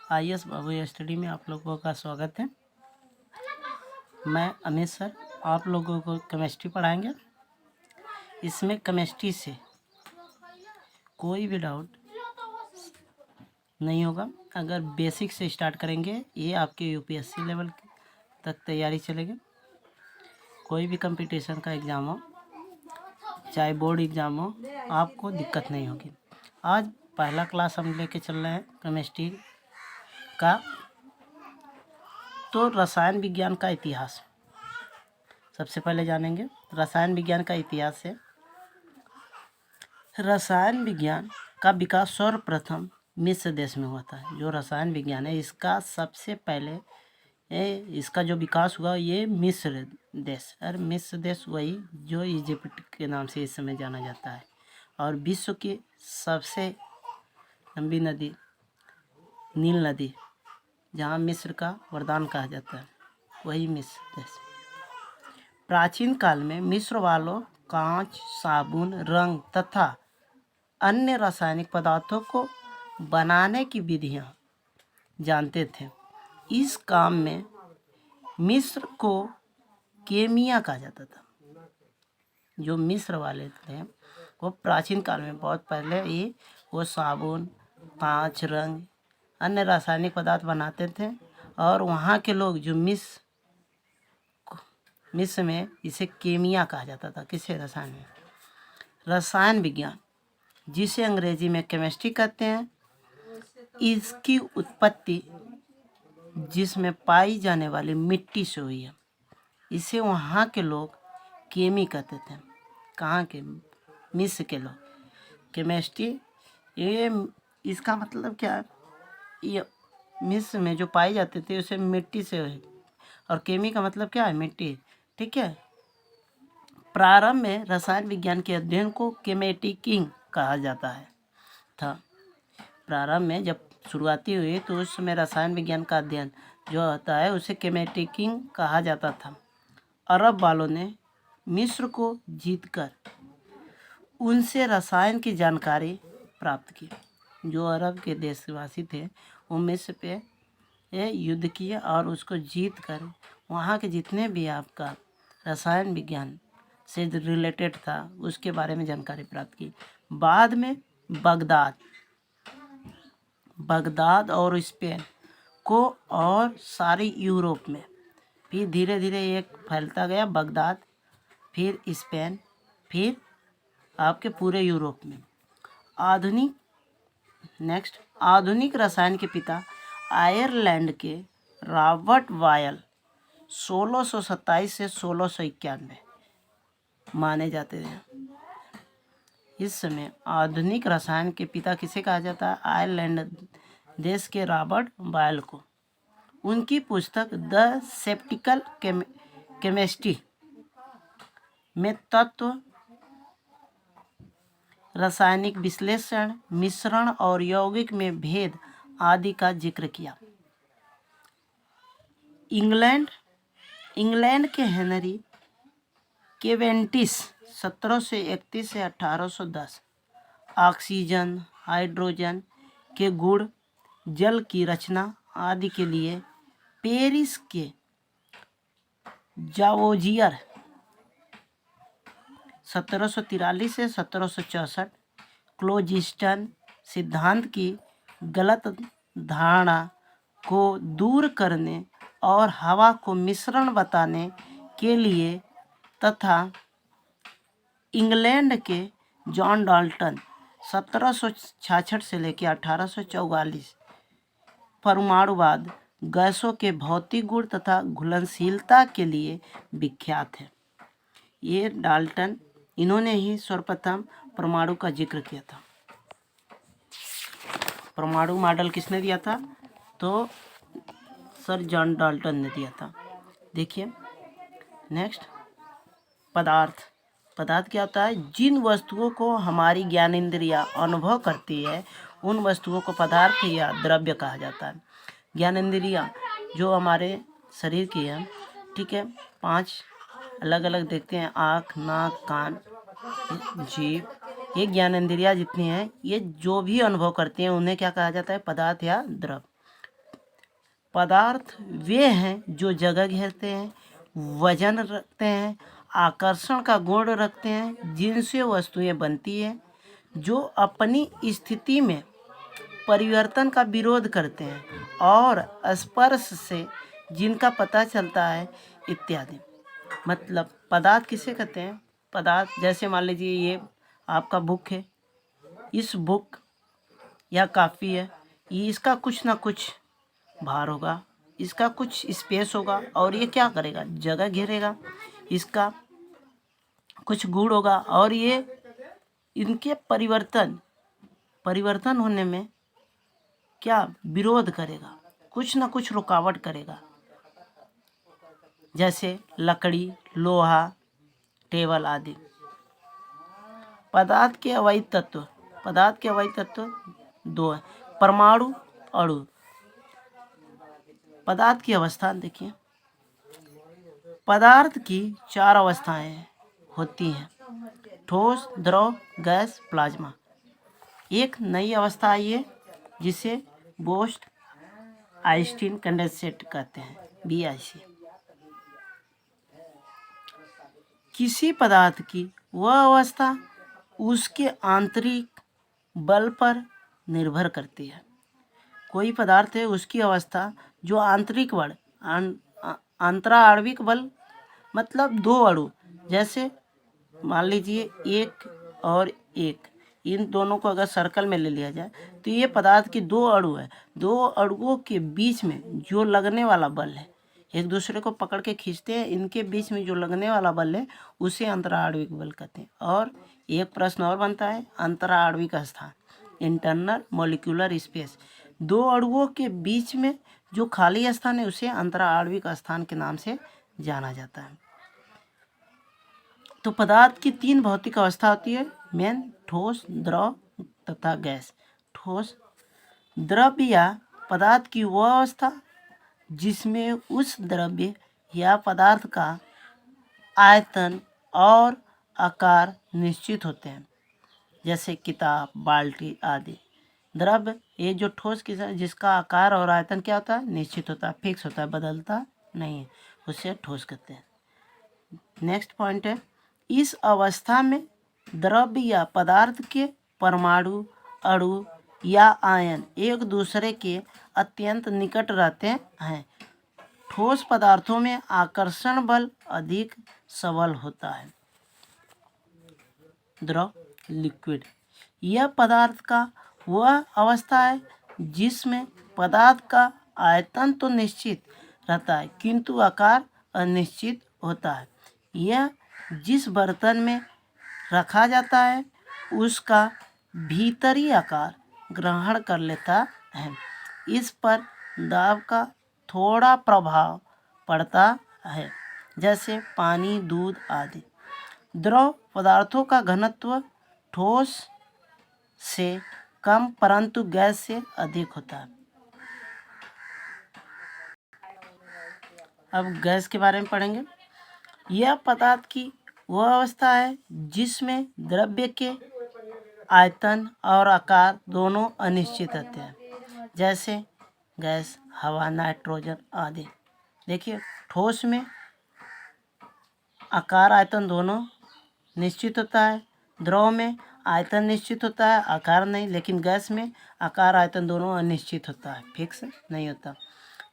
IAS बाबू study में आप लोगों का स्वागत है। मैं अमित सर आप लोगों को केमिस्ट्री पढ़ाएंगे। इसमें केमिस्ट्री से कोई भी डाउट नहीं होगा। अगर बेसिक से स्टार्ट करेंगे, ये आपके यूपीएससी लेवल तक तैयारी चलेगी। कोई भी कंपटीशन का एग्ज़ाम हो, चाहे बोर्ड एग्ज़ाम हो, आपको दिक्कत नहीं होगी। आज पहला क्लास हम लेके चल रहे हैं केमिस्ट्री का। तो रसायन विज्ञान का इतिहास सबसे पहले जानेंगे। रसायन विज्ञान का इतिहास है। रसायन विज्ञान का विकास सर्वप्रथम मिस्र देश में हुआ था। जो रसायन विज्ञान है, इसका सबसे पहले इसका जो विकास हुआ ये मिस्र देश, और मिस्र देश वही जो इजिप्ट के नाम से इस समय जाना जाता है। और विश्व की सबसे लंबी नदी नील नदी, जहाँ मिस्र का वरदान कहा जाता है, वही मिस्र देश। प्राचीन काल में मिस्र वालों कांच, साबुन, रंग तथा अन्य रासायनिक पदार्थों को बनाने की विधियां जानते थे। इस काम में मिस्र को केमिया कहा जाता था। जो मिस्र वाले थे वो प्राचीन काल में बहुत पहले ही वो साबुन, कांच, रंग, अन्य रासायनिक पदार्थ बनाते थे। और वहाँ के लोग जो मिस्र में इसे केमिया कहा जाता था। किसे? रसायन में। रसायन विज्ञान, जिसे अंग्रेजी में केमिस्ट्री कहते हैं, इसकी उत्पत्ति जिसमें पाई जाने वाली मिट्टी से हुई है। इसे वहाँ के लोग केमी कहते थे। कहाँ के? मिस्र के लोग। केमिस्ट्री ये इसका मतलब क्या है? ये मिस्र में जो पाई जाते थे उसे मिट्टी से हुई, और केमी का मतलब क्या है? मिट्टी। ठीक है। प्रारंभ में रसायन विज्ञान के अध्ययन को केमेटिकिंग कहा जाता है था। प्रारंभ में जब शुरुआती हुई तो उस समय रसायन विज्ञान का अध्ययन जो होता है उसे केमेटिकिंग कहा जाता था। अरब वालों ने मिस्र को जीतकर उनसे रसायन की जानकारी प्राप्त की। जो अरब के देशवासी थे वो मिस्र पे युद्ध किए और उसको जीत कर वहाँ के जितने भी आपका रसायन विज्ञान से रिलेटेड था उसके बारे में जानकारी प्राप्त की। बाद में बगदाद और स्पेन को और सारी यूरोप में, फिर धीरे धीरे एक फैलता गया। बगदाद, फिर स्पेन, फिर आपके पूरे यूरोप में। आधुनिक रसायन के पिता आयरलैंड के रॉबर्ट बायल 1627 से 1691 माने जाते थे। इस समय आधुनिक रसायन के पिता किसे कहा जाता है? आयरलैंड देश के रॉबर्ट बायल को। उनकी पुस्तक द सेप्टिकल केमिस्ट्री में तत्व, रासायनिक विश्लेषण, मिश्रण और यौगिक में भेद आदि का जिक्र किया। इंग्लैंड के हेनरी केवेंटिश 1731 से 1810 ऑक्सीजन, हाइड्रोजन के गुण, जल की रचना आदि के लिए पेरिस के जावोजियर 1743 से 1764 क्लोजिस्टन सिद्धांत की गलत धारणा को दूर करने और हवा को मिश्रण बताने के लिए, तथा इंग्लैंड के जॉन डाल्टन 1766 से लेकर 1844 परमाणुवाद, गैसों के भौतिक गुण तथा घुलनशीलता के लिए विख्यात है। ये डाल्टन, इन्होंने ही सर्वप्रथम परमाणु का जिक्र किया था। परमाणु मॉडल किसने दिया था? तो सर जॉन डाल्टन ने दिया था। देखिए नेक्स्ट, पदार्थ क्या होता है? जिन वस्तुओं को हमारी ज्ञानेंद्रियां अनुभव करती है उन वस्तुओं को पदार्थ या द्रव्य कहा जाता है। ज्ञानेंद्रियां जो हमारे शरीर की है, ठीक है, 5 अलग अलग देखते हैं, आँख, नाक, कान, जीभ, ये ज्ञानेंद्रियां जितनी हैं, ये जो भी अनुभव करती हैं उन्हें क्या कहा जाता है? पदार्थ या द्रव्य। पदार्थ वे हैं जो जगह घेरते हैं, वजन रखते हैं, आकर्षण का गुण रखते हैं, जिनसे वस्तुएं बनती हैं, जो अपनी स्थिति में परिवर्तन का विरोध करते हैं और स्पर्श से जिनका पता चलता है, इत्यादि। मतलब पदार्थ किसे कहते हैं? पदार्थ जैसे मान लीजिए ये आपका बुक है, इस बुक या काफ़ी है, ये इसका कुछ ना कुछ भार होगा, इसका कुछ स्पेस होगा और ये क्या करेगा? जगह घेरेगा। इसका कुछ गुण होगा और ये इनके परिवर्तन होने में क्या विरोध करेगा, कुछ ना कुछ रुकावट करेगा। जैसे लकड़ी, लोहा, टेबल आदि। पदार्थ के अवयव तत्व दो है, परमाणु, अणु। पदार्थ की अवस्था देखिए, पदार्थ की 4 अवस्थाएं होती हैं: ठोस, द्रव, गैस, प्लाज्मा। एक नई अवस्था आई है जिसे बोस्ट आइंस्टीन कंडेंसेट कहते हैं, BIC। किसी पदार्थ की वह अवस्था उसके आंतरिक बल पर निर्भर करती है। कोई पदार्थ है, उसकी अवस्था जो आंतरिक बल, अंतराआण्विक बल मतलब 2 अणु, जैसे मान लीजिए एक और एक, इन दोनों को अगर सर्कल में ले लिया जाए तो ये पदार्थ की 2 अणु है। 2 अणुओं के बीच में जो लगने वाला बल है, एक दूसरे को पकड़ के खींचते हैं, इनके बीच में जो लगने वाला बल है उसे अंतराआण्विक बल कहते हैं। और एक प्रश्न और बनता है, अंतराआण्विक स्थान, इंटरनल मॉलिक्यूलर स्पेस। 2 अणुओं के बीच में जो खाली स्थान है उसे अंतराआण्विक स्थान के नाम से जाना जाता है। तो पदार्थ की 3 भौतिक अवस्था होती है मेन: ठोस, द्रव तथा गैस। ठोस द्रव्य या पदार्थ की वह अवस्था जिसमें उस द्रव्य या पदार्थ का आयतन और आकार निश्चित होते हैं, जैसे किताब, बाल्टी आदि। द्रव्य ये जो ठोस की जिसका आकार और आयतन क्या होता है? निश्चित होता है, फिक्स होता है, बदलता नहीं है, उसे ठोस कहते हैं। नेक्स्ट पॉइंट है, इस अवस्था में द्रव्य या पदार्थ के परमाणु, अणु या आयन एक दूसरे के अत्यंत निकट रहते हैं। ठोस पदार्थों में आकर्षण बल अधिक सबल होता है। द्रव लिक्विड, यह पदार्थ का वह अवस्था है जिसमें पदार्थ का आयतन तो निश्चित रहता है किंतु आकार अनिश्चित होता है। यह जिस बर्तन में रखा जाता है उसका भीतरी आकार ग्रहण कर लेता है। इस पर दाब का थोड़ा प्रभाव पड़ता है, जैसे पानी, दूध आदि। द्रव पदार्थों का घनत्व ठोस से कम परंतु गैस से अधिक होता है। अब गैस के बारे में पढ़ेंगे। यह पदार्थ की वह अवस्था है जिसमें द्रव्य के आयतन और आकार दोनों अनिश्चित रहते हैं, जैसे गैस, हवा, नाइट्रोजन आदि। देखिए, ठोस में आकार आयतन दोनों निश्चित होता है, द्रव में आयतन निश्चित होता है, आकार नहीं, लेकिन गैस में आकार आयतन दोनों अनिश्चित होता है, फिक्स नहीं होता।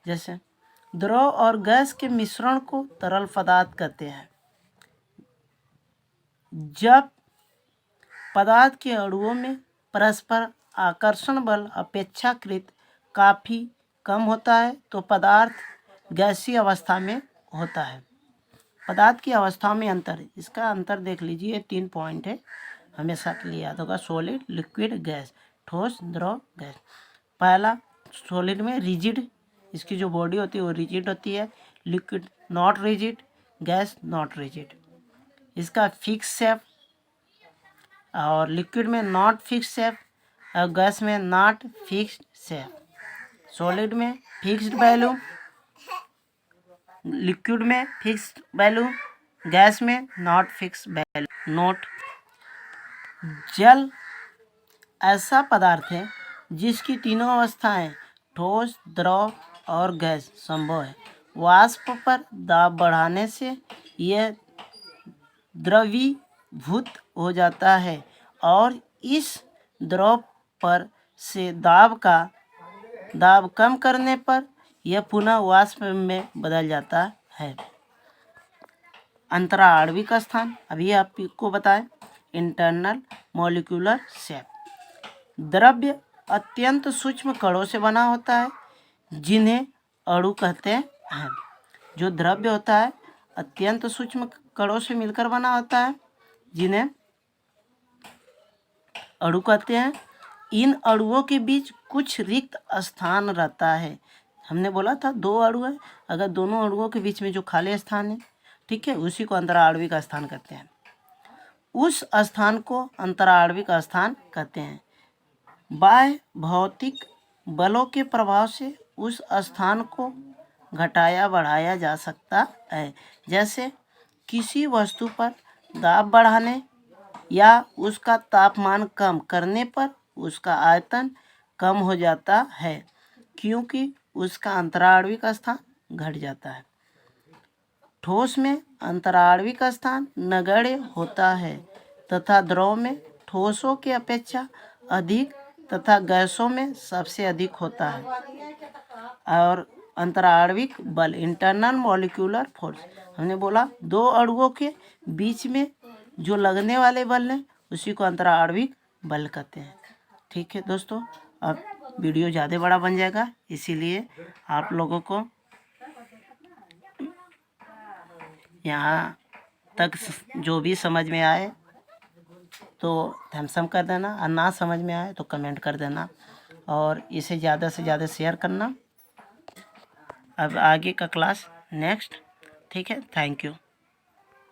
जैसे द्रव और गैस के मिश्रण को तरल पदार्थ कहते हैं। जब पदार्थ के अणुओं में परस्पर आकर्षण बल अपेक्षाकृत काफ़ी कम होता है तो पदार्थ गैसीय अवस्था में होता है। पदार्थ की अवस्था में अंतर, इसका अंतर देख लीजिए, 3 पॉइंट है, हमेशा के लिए याद होगा: सॉलिड, लिक्विड, गैस। ठोस, द्रव, गैस। पहला, सॉलिड में रिजिड, इसकी जो बॉडी होती है वो रिजिड होती है। Liquid not rigid, gas not rigid. इसका फिक्स शेप, और लिक्विड में नॉट फिक्स शेप और गैस में नॉट फिक्स्ड शेप। सॉलिड में फिक्स्ड वैल्यू, लिक्विड में फिक्स्ड वैल्यू, गैस में नॉट फिक्स वैल्यू। नोट: जल ऐसा पदार्थ है जिसकी तीनों अवस्थाएं ठोस, द्रव और गैस संभव है। वाष्प पर दाब बढ़ाने से यह द्रवीभूत हो जाता है और इस द्रव पर से दाब कम करने पर यह पुनः वाष्प में बदल जाता है। अंतरा आणविक स्थान अभी आपको बताएं। Internal molecular shape. द्रव्य अत्यंत सूक्ष्म कणों से बना होता है जिन्हें अणु कहते हैं। जो द्रव्य होता है अत्यंत सूक्ष्म कणों से मिलकर बना होता है जिन्हें अणु कहते हैं। इन अणुओं के बीच कुछ रिक्त स्थान रहता है। हमने बोला था 2 अणु है, अगर दोनों अणुओं के बीच में जो खाली स्थान है, ठीक है, उसी को अंतराणविक स्थान कहते हैं। उस स्थान को अंतराणविक स्थान कहते हैं। बाह्य भौतिक बलों के प्रभाव से उस स्थान को घटाया बढ़ाया जा सकता है। जैसे किसी वस्तु पर दाब बढ़ाने या उसका तापमान कम करने पर उसका आयतन कम हो जाता है क्योंकि उसका अंतराणविक स्थान घट जाता है। ठोस में अंतराणविक स्थान नगण्य होता है तथा द्रव में ठोसों की अपेक्षा अधिक तथा गैसों में सबसे अधिक होता है। और अंतराणविक बल इंटरनल मॉलिक्यूलर फोर्स, हमने बोला 2 अणुओं के बीच में जो लगने वाले बल हैं उसी को अंतराणविक बल कहते हैं। ठीक है दोस्तों, अब वीडियो ज़्यादा बड़ा बन जाएगा, इसीलिए आप लोगों को यहाँ तक जो भी समझ में आए तो थम्स अप कर देना, और ना समझ में आए तो कमेंट कर देना और इसे ज़्यादा से ज़्यादा शेयर करना। अब आगे का क्लास नेक्स्ट, ठीक है, थैंक यू।